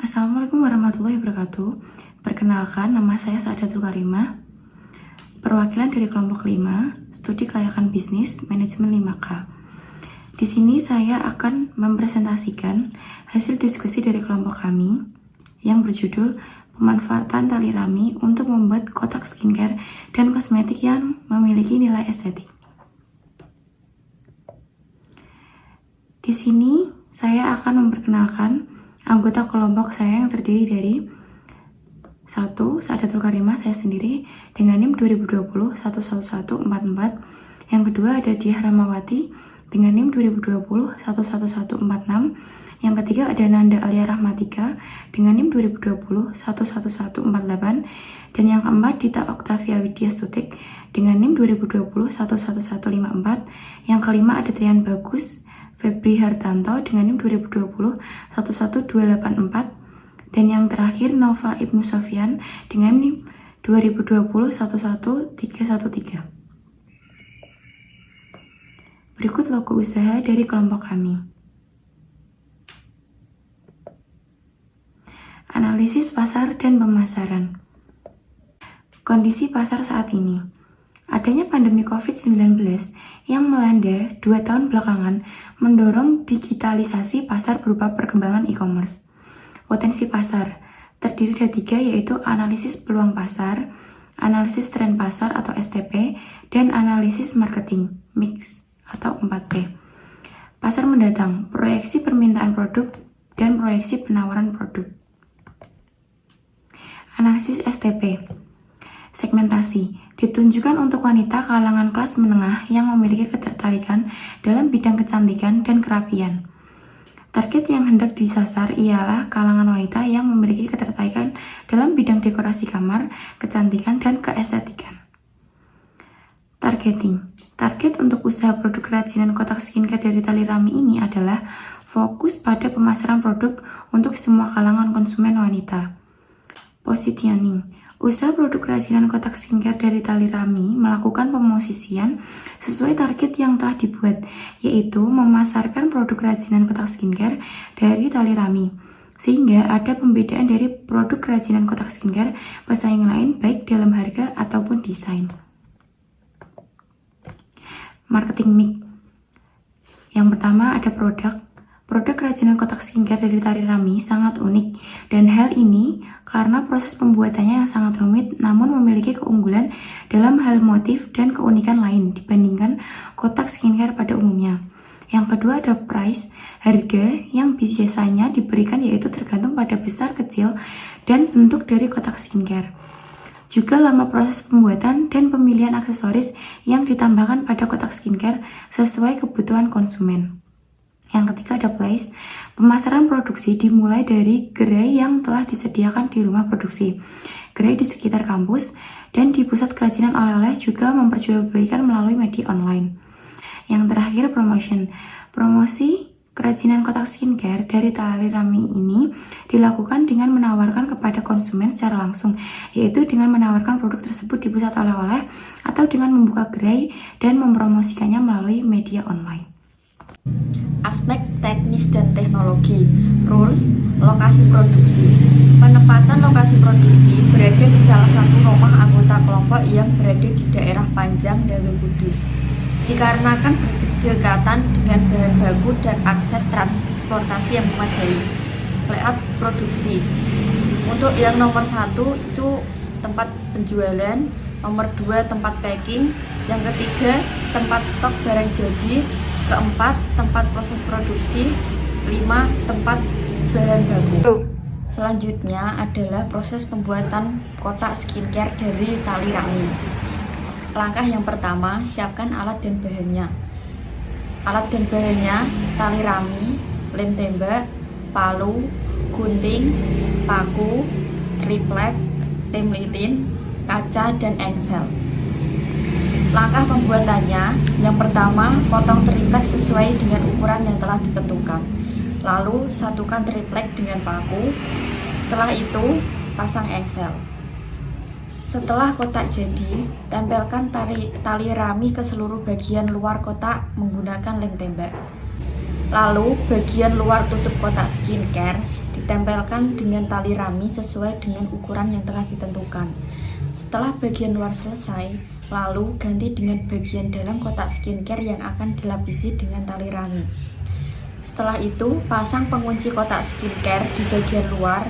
Assalamualaikum warahmatullahi wabarakatuh. Perkenalkan, nama saya Saadatul Karimah, perwakilan dari kelompok 5, Studi Kelayakan Bisnis Manajemen 5K. Di sini saya akan mempresentasikan hasil diskusi dari kelompok kami yang berjudul pemanfaatan tali rami untuk membuat kotak skincare dan kosmetik yang memiliki nilai estetik. Di sini saya akan memperkenalkan anggota kelompok saya yang terdiri dari 1. Saadatul Karimah, saya sendiri dengan NIM 2020 11144. Yang kedua ada Diah Ramawati dengan NIM 2020 11146. Yang ketiga ada Nanda Alia Rahmatika dengan NIM 2020 11148. Dan yang keempat Dita Oktavia Widya Stutik dengan NIM 2020 11154. Yang kelima ada Trian Bagus Febri Hartanto dengan NIM 2020 11284. Dan yang terakhir Nova Ibnu Sofyan dengan NIM 2020 11313. Berikut logo usaha dari kelompok kami. Analisis pasar dan pemasaran. Kondisi pasar saat ini. Adanya pandemi COVID-19 yang melanda 2 tahun belakangan mendorong digitalisasi pasar berupa perkembangan e-commerce. Potensi pasar terdiri dari 3, yaitu analisis peluang pasar, analisis tren pasar atau STP, dan analisis marketing mix atau 4P. Pasar mendatang, proyeksi permintaan produk dan proyeksi penawaran produk. Analisis STP. Segmentasi ditunjukkan untuk wanita kalangan kelas menengah yang memiliki ketertarikan dalam bidang kecantikan dan kerapian. Target yang hendak disasar ialah kalangan wanita yang memiliki ketertarikan dalam bidang dekorasi kamar, kecantikan, dan keestetikan. Targeting. Target untuk usaha produk kerajinan kotak skincare dari tali rami ini adalah fokus pada pemasaran produk untuk semua kalangan konsumen wanita. Positioning. Usaha produk kerajinan kotak skincare dari tali rami melakukan pemosisian sesuai target yang telah dibuat, yaitu memasarkan produk kerajinan kotak skincare dari tali rami, sehingga ada pembedaan dari produk kerajinan kotak skincare pesaing lain baik dalam harga ataupun desain. Marketing mix. Yang pertama ada produk. Produk kerajinan kotak skincare dari tali rami sangat unik, dan hal ini karena proses pembuatannya yang sangat rumit namun memiliki keunggulan dalam hal motif dan keunikan lain dibandingkan kotak skincare pada umumnya. Yang kedua ada price, harga yang biasanya diberikan yaitu tergantung pada besar, kecil, dan bentuk dari kotak skincare. Juga lama proses pembuatan dan pemilihan aksesoris yang ditambahkan pada kotak skincare sesuai kebutuhan konsumen. Yang ketiga ada place. Pemasaran produksi dimulai dari gerai yang telah disediakan di rumah produksi, gerai di sekitar kampus, dan di pusat kerajinan oleh-oleh juga memperjualbelikan melalui media online. Yang terakhir promotion. Promosi kerajinan kotak skincare dari tali rami ini dilakukan dengan menawarkan kepada konsumen secara langsung, yaitu dengan menawarkan produk tersebut di pusat oleh-oleh atau dengan membuka gerai dan mempromosikannya melalui media online. Aspek teknis dan teknologi. Rules, lokasi produksi. Penempatan lokasi produksi berada di salah satu rumah anggota kelompok yang berada di daerah Panjang Dawe Kudus. Dikarenakan berdekatan dengan bahan baku dan akses transportasi yang memadai. Layout produksi. Untuk yang nomor 1 itu tempat penjualan, nomor 2 tempat packing, yang ketiga tempat stok barang jadi, keempat tempat proses produksi, 5 tempat bahan baku. Selanjutnya adalah proses pembuatan kotak skincare dari tali rami. Langkah yang pertama, siapkan alat dan bahannya. Alat dan bahannya tali rami, lem tembak, palu, gunting, paku, triplek, lem litin, kaca, dan engsel. Langkah pembuatannya, yang pertama, potong triplek sesuai dengan ukuran yang telah ditentukan. Lalu, satukan triplek dengan paku. Setelah itu, pasang engsel. Setelah kotak jadi, tempelkan tali rami ke seluruh bagian luar kotak menggunakan lem tembak. Lalu, bagian luar tutup kotak skincare ditempelkan dengan tali rami sesuai dengan ukuran yang telah ditentukan. Setelah bagian luar selesai, lalu ganti dengan bagian dalam kotak skincare yang akan dilapisi dengan tali rami. Setelah itu, pasang pengunci kotak skincare di bagian luar.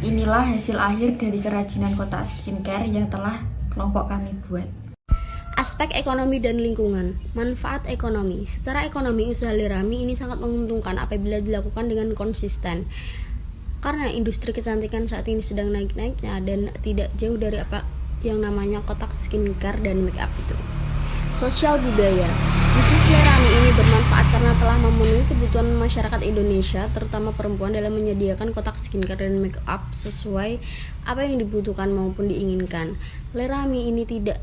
Inilah hasil akhir dari kerajinan kotak skincare yang telah kelompok kami buat. Aspek ekonomi dan lingkungan. Manfaat ekonomi. Secara ekonomi, usaha Lerami ini sangat menguntungkan apabila dilakukan dengan konsisten. Karena industri kecantikan saat ini sedang naik-naiknya dan tidak jauh dari apa yang namanya kotak skincare dan make up itu. Sosial budaya. Bisnis Lerami ini bermanfaat karena telah memenuhi kebutuhan masyarakat Indonesia, terutama perempuan, dalam menyediakan kotak skincare dan make up sesuai apa yang dibutuhkan maupun diinginkan. Lerami ini tidak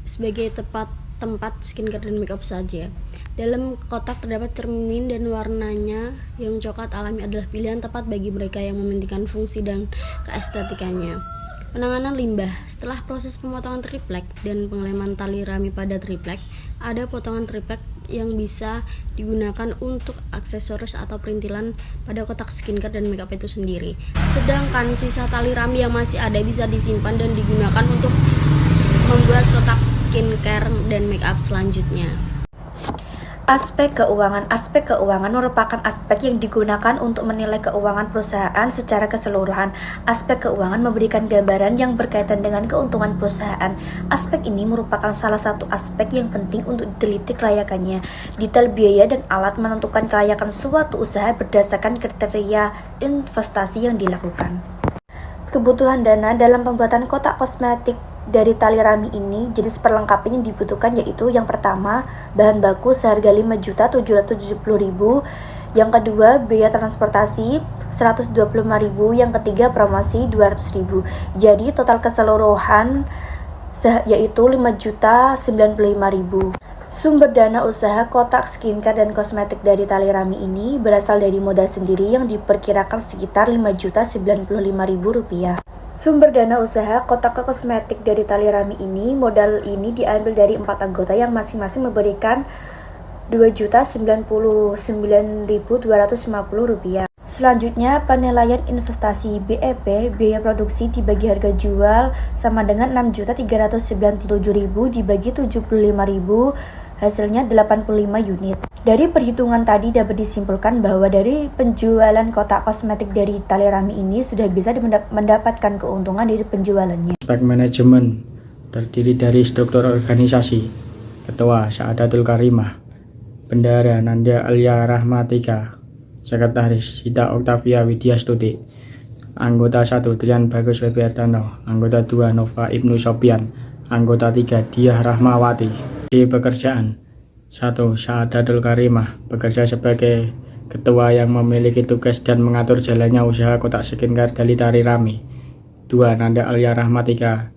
sebagai tempat skincare dan make up saja. Dalam kotak terdapat cermin dan warnanya yang coklat alami adalah pilihan tepat bagi mereka yang mementingkan fungsi dan keestetikannya. Penanganan limbah. Setelah proses pemotongan triplek dan pengeleman tali rami pada triplek, ada potongan triplek yang bisa digunakan untuk aksesoris atau perintilan pada kotak skincare dan makeup itu sendiri. Sedangkan sisa tali rami yang masih ada bisa disimpan dan digunakan untuk membuat kotak skincare dan makeup selanjutnya. Aspek keuangan. Aspek keuangan merupakan aspek yang digunakan untuk menilai keuangan perusahaan secara keseluruhan. Aspek keuangan memberikan gambaran yang berkaitan dengan keuntungan perusahaan. Aspek ini merupakan salah satu aspek yang penting untuk diteliti kelayakannya. Detail biaya dan alat menentukan kelayakan suatu usaha berdasarkan kriteria investasi yang dilakukan. Kebutuhan dana dalam pembuatan kotak kosmetik dari tali rami ini, jenis perlengkapan yang dibutuhkan yaitu yang pertama, bahan baku seharga 5.770.000, yang kedua, biaya transportasi 125.000, yang ketiga, promosi 200.000. Jadi total keseluruhan yaitu 5.095.000. Sumber dana usaha kotak skincare dan kosmetik dari tali rami ini berasal dari modal sendiri yang diperkirakan sekitar Rp5.095.000. Sumber dana usaha kotak kosmetik dari tali rami ini, modal ini diambil dari 4 anggota yang masing-masing memberikan Rp2.099.250. Selanjutnya, penilaian investasi BEP, biaya produksi dibagi harga jual sama dengan Rp6.397.000 dibagi 75.000, hasilnya 85 unit. Dari perhitungan tadi dapat disimpulkan bahwa dari penjualan kotak kosmetik dari tali rami ini sudah bisa mendapatkan keuntungan dari penjualannya. Aspek manajemen terdiri dari struktur organisasi, Ketua Saadatul Karimah, Bendahara Nanda Alia Rahmatika, Sekretaris Sita Oktavia Widyastuti, Anggota 1 Trian Bagus Febiardano, Anggota 2 Nova Ibnu Sofyan, Anggota 3 Diah Rahmawati. Di pekerjaan 1. Saadatul Karimah bekerja sebagai ketua yang memiliki tugas dan mengatur jalannya usaha kotak skincare dari tali rami. 2. Nanda Alia Rahmatika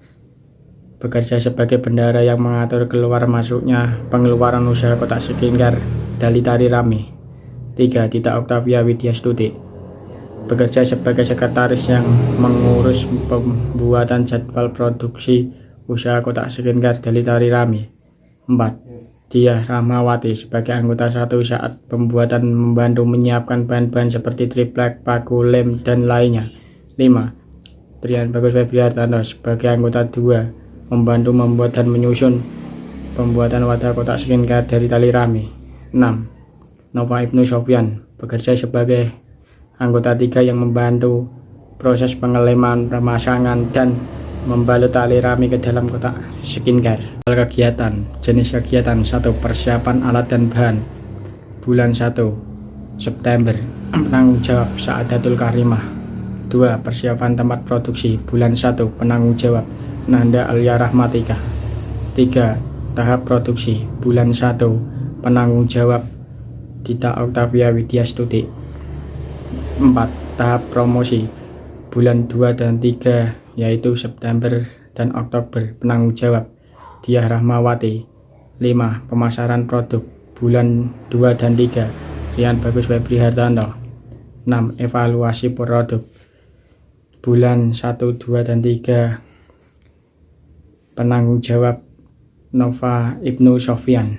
bekerja sebagai bendahara yang mengatur keluar masuknya pengeluaran usaha kotak skincare dari tali rami. 3. Dita Oktavia Widyastuti bekerja sebagai sekretaris yang mengurus pembuatan jadwal produksi usaha kotak skincare dari tali rami. 4. Diah Rahmawati sebagai anggota 1 saat pembuatan membantu menyiapkan bahan-bahan seperti triplek, paku, lem, dan lainnya. 5. Trian Bagus Febiardano sebagai anggota 2 membantu membuat dan menyusun pembuatan wadah kotak skincare dari tali rami. 6. Nova Ibnu Sofyan bekerja sebagai anggota 3 yang membantu proses pengeleman, pemasangan, dan membalut tali rami ke dalam kotak skincare. Kegiatan. Jenis kegiatan 1. Persiapan alat dan bahan. Bulan 1 September, penanggung jawab Saadatul Karimah. 2. Persiapan tempat produksi. Bulan 1 penanggung jawab Nanda Alia Rahmatika. 3. Tahap produksi. Bulan 1 penanggung jawab Dita Oktavia Widyastuti. 4. Tahap promosi. Bulan 2 dan 3 yaitu September dan Oktober, penanggung jawab Diah Rahmawati. 5. Pemasaran produk. Bulan 2 dan 3 Rian Bagus Febiardano. 6. Evaluasi produk. Bulan 1, 2, dan 3 penanggung jawab Nova Ibnu Sofyan.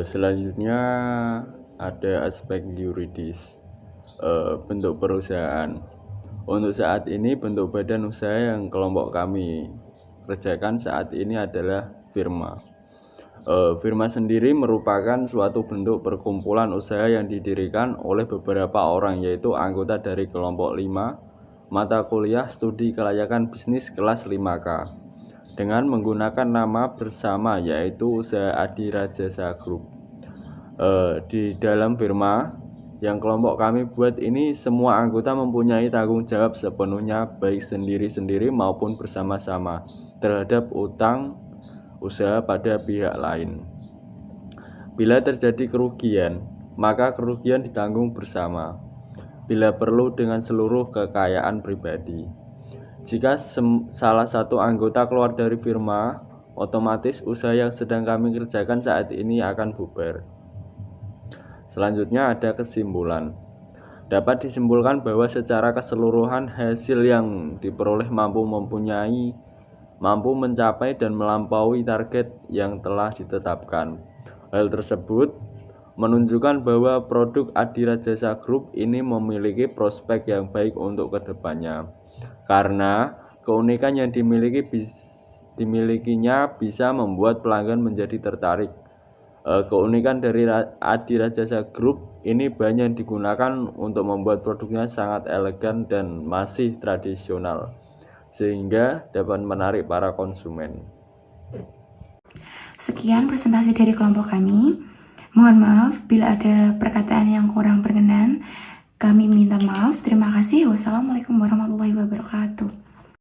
Selanjutnya ada aspek yuridis. bentuk perusahaan. Untuk saat ini bentuk badan usaha yang kelompok kami kerjakan saat ini adalah firma. Firma sendiri merupakan suatu bentuk perkumpulan usaha yang didirikan oleh beberapa orang, yaitu anggota dari kelompok 5 mata kuliah studi kelayakan bisnis kelas 5K dengan menggunakan nama bersama, yaitu Usaha Adi Rajasa Group. Di dalam firma yang kelompok kami buat ini, semua anggota mempunyai tanggung jawab sepenuhnya, baik sendiri-sendiri maupun bersama-sama, terhadap utang usaha pada pihak lain. Bila terjadi kerugian, maka kerugian ditanggung bersama, bila perlu dengan seluruh kekayaan pribadi. Jika salah satu anggota keluar dari firma, otomatis usaha yang sedang kami kerjakan saat ini akan bubar. Selanjutnya ada kesimpulan. Dapat disimpulkan bahwa secara keseluruhan hasil yang diperoleh mampu mencapai dan melampaui target yang telah ditetapkan. Hal tersebut menunjukkan bahwa produk Adi Rajasa Group ini memiliki prospek yang baik untuk kedepannya, karena keunikan yang dimilikinya bisa membuat pelanggan menjadi tertarik. Keunikan dari Adi Rajasa Group ini banyak digunakan untuk membuat produknya sangat elegan dan masih tradisional, sehingga dapat menarik para konsumen. Sekian presentasi dari kelompok kami. Mohon maaf bila ada perkataan yang kurang berkenan. Kami minta maaf. Terima kasih. Wassalamualaikum warahmatullahi wabarakatuh.